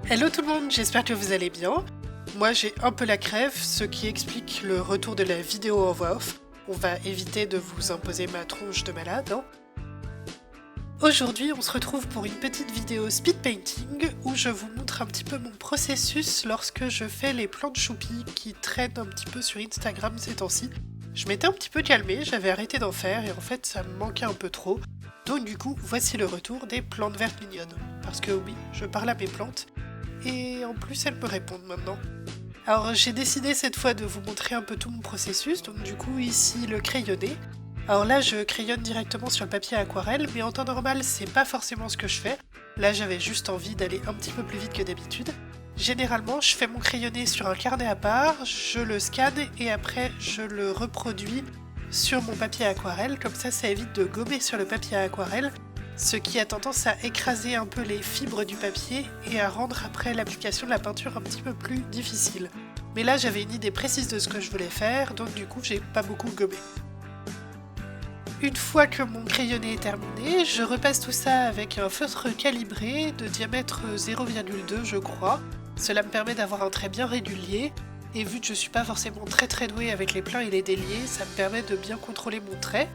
Hello tout le monde, j'espère que vous allez bien. Moi j'ai un peu la crève, ce qui explique le retour de la vidéo en voix off. On va éviter de vous imposer ma tronche de malade. Aujourd'hui on se retrouve pour une petite vidéo speed painting où je vous montre un petit peu mon processus lorsque je fais les plans de choupi qui traînent un petit peu sur Instagram ces temps-ci. Je m'étais un petit peu calmée, j'avais arrêté d'en faire et en fait ça me manquait un peu trop. Donc du coup voici le retour des plantes vertes mignonnes. Parce que oui, je parle à mes plantes. Et en plus elles me répondent maintenant. Alors j'ai décidé cette fois de vous montrer un peu tout mon processus, donc du coup ici le crayonné. Alors là je crayonne directement sur le papier aquarelle, mais en temps normal c'est pas forcément ce que je fais. Là j'avais juste envie d'aller un petit peu plus vite que d'habitude. Généralement je fais mon crayonné sur un carnet à part, je le scanne et après je le reproduis sur mon papier aquarelle, comme ça évite de gommer sur le papier aquarelle. Ce qui a tendance à écraser un peu les fibres du papier et à rendre après l'application de la peinture un petit peu plus difficile. Mais là j'avais une idée précise de ce que je voulais faire, donc du coup j'ai pas beaucoup gommé. Une fois que mon crayonné est terminé, je repasse tout ça avec un feutre calibré de diamètre 0,2 je crois. Cela me permet d'avoir un trait bien régulier, et vu que je suis pas forcément très douée avec les pleins et les déliés, ça me permet de bien contrôler mon trait.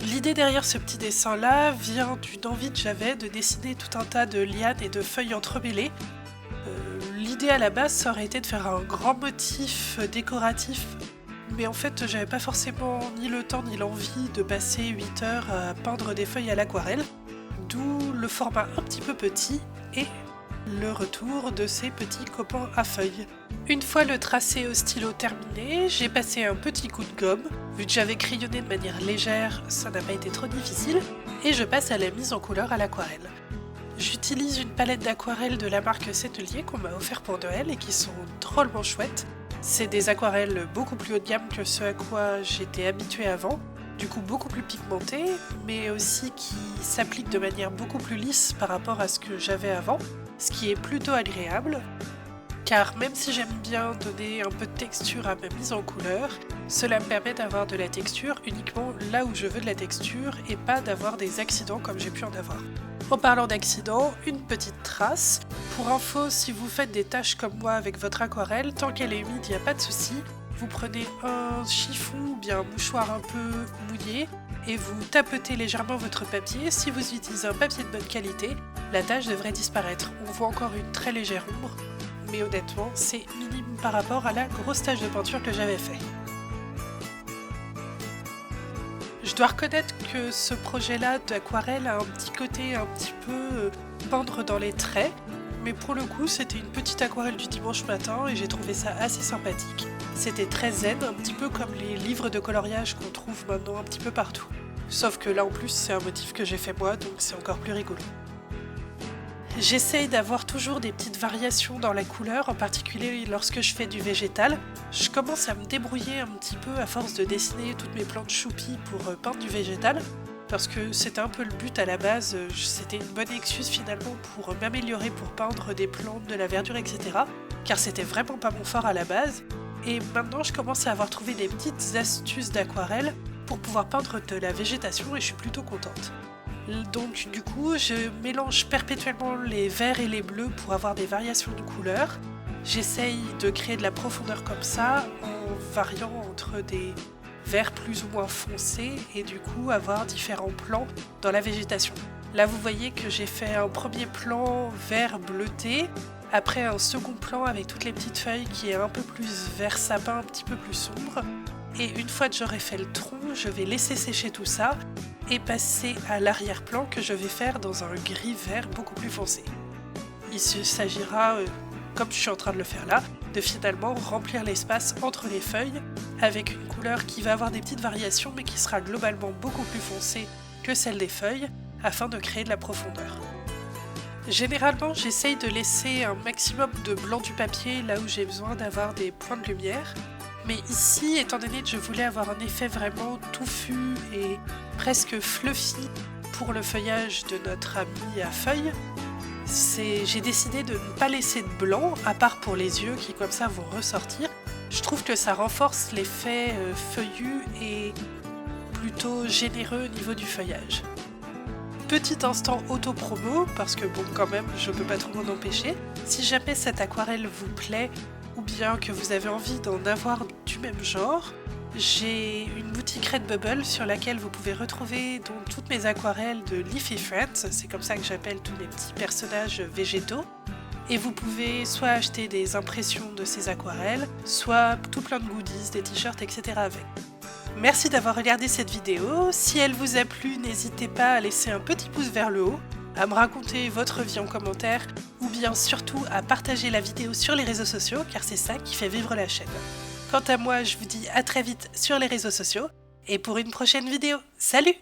L'idée derrière ce petit dessin là vient d'une envie que j'avais de dessiner tout un tas de lianes et de feuilles entremêlées. L'idée à la base ça aurait été de faire un grand motif décoratif, mais en fait j'avais pas forcément ni le temps ni l'envie de passer 8 heures à peindre des feuilles à l'aquarelle, d'où le format un petit peu petit et le retour de ces petits copains à feuilles. Une fois le tracé au stylo terminé, j'ai passé un petit coup de gomme. Vu que j'avais crayonné de manière légère, ça n'a pas été trop difficile, et je passe à la mise en couleur à l'aquarelle. J'utilise une palette d'aquarelles de la marque Sennelier qu'on m'a offert pour Noël et qui sont drôlement chouettes. C'est des aquarelles beaucoup plus haut de gamme que ce à quoi j'étais habituée avant, du coup beaucoup plus pigmentées, mais aussi qui s'appliquent de manière beaucoup plus lisse par rapport à ce que j'avais avant, ce qui est plutôt agréable. Car même si j'aime bien donner un peu de texture à ma mise en couleur, cela me permet d'avoir de la texture uniquement là où je veux de la texture et pas d'avoir des accidents comme j'ai pu en avoir. En parlant d'accidents, une petite trace. Pour info, si vous faites des taches comme moi avec votre aquarelle, tant qu'elle est humide, il n'y a pas de souci. Vous prenez un chiffon ou bien un mouchoir un peu mouillé et vous tapotez légèrement votre papier. Si vous utilisez un papier de bonne qualité, la tache devrait disparaître. On voit encore une très légère ombre, mais honnêtement, c'est minime par rapport à la grosse tache de peinture que j'avais fait. Je dois reconnaître que ce projet-là d'aquarelle a un petit côté un petit peu peindre dans les traits, mais pour le coup, c'était une petite aquarelle du dimanche matin et j'ai trouvé ça assez sympathique. C'était très zen, un petit peu comme les livres de coloriage qu'on trouve maintenant un petit peu partout. Sauf que là en plus, c'est un motif que j'ai fait moi, donc c'est encore plus rigolo. J'essaye d'avoir toujours des petites variations dans la couleur, en particulier lorsque je fais du végétal. Je commence à me débrouiller un petit peu à force de dessiner toutes mes plantes choupi pour peindre du végétal, parce que c'était un peu le but à la base, c'était une bonne excuse finalement pour m'améliorer pour peindre des plantes, de la verdure, etc. Car c'était vraiment pas mon fort à la base, et maintenant je commence à avoir trouvé des petites astuces d'aquarelle pour pouvoir peindre de la végétation et je suis plutôt contente. Donc du coup, je mélange perpétuellement les verts et les bleus pour avoir des variations de couleurs. J'essaye de créer de la profondeur comme ça en variant entre des verts plus ou moins foncés et du coup avoir différents plans dans la végétation. Là vous voyez que j'ai fait un premier plan vert bleuté, après un second plan avec toutes les petites feuilles qui est un peu plus vert sapin, un petit peu plus sombre. Et une fois que j'aurai fait le tronc, je vais laisser sécher tout ça et passer à l'arrière-plan que je vais faire dans un gris-vert beaucoup plus foncé. Il s'agira, comme je suis en train de le faire là, de finalement remplir l'espace entre les feuilles avec une couleur qui va avoir des petites variations mais qui sera globalement beaucoup plus foncée que celle des feuilles afin de créer de la profondeur. Généralement, j'essaye de laisser un maximum de blanc du papier là où j'ai besoin d'avoir des points de lumière. Mais ici, étant donné que je voulais avoir un effet vraiment touffu et presque fluffy pour le feuillage de notre ami à feuilles, j'ai décidé de ne pas laisser de blanc, à part pour les yeux qui comme ça vont ressortir. Je trouve que ça renforce l'effet feuillu et plutôt généreux au niveau du feuillage. Petit instant auto-promo, parce que bon quand même je peux pas trop m'en empêcher. Si jamais cette aquarelle vous plaît, ou bien que vous avez envie d'en avoir du même genre, j'ai une boutique Redbubble sur laquelle vous pouvez retrouver donc toutes mes aquarelles de Leafy Friends, c'est comme ça que j'appelle tous mes petits personnages végétaux. Et vous pouvez soit acheter des impressions de ces aquarelles, soit tout plein de goodies, des t-shirts, etc. avec. Merci d'avoir regardé cette vidéo. Si elle vous a plu, n'hésitez pas à laisser un petit pouce vers le haut, à me raconter votre vie en commentaire, ou bien surtout à partager la vidéo sur les réseaux sociaux, car c'est ça qui fait vivre la chaîne. Quant à moi, je vous dis à très vite sur les réseaux sociaux, et pour une prochaine vidéo. Salut!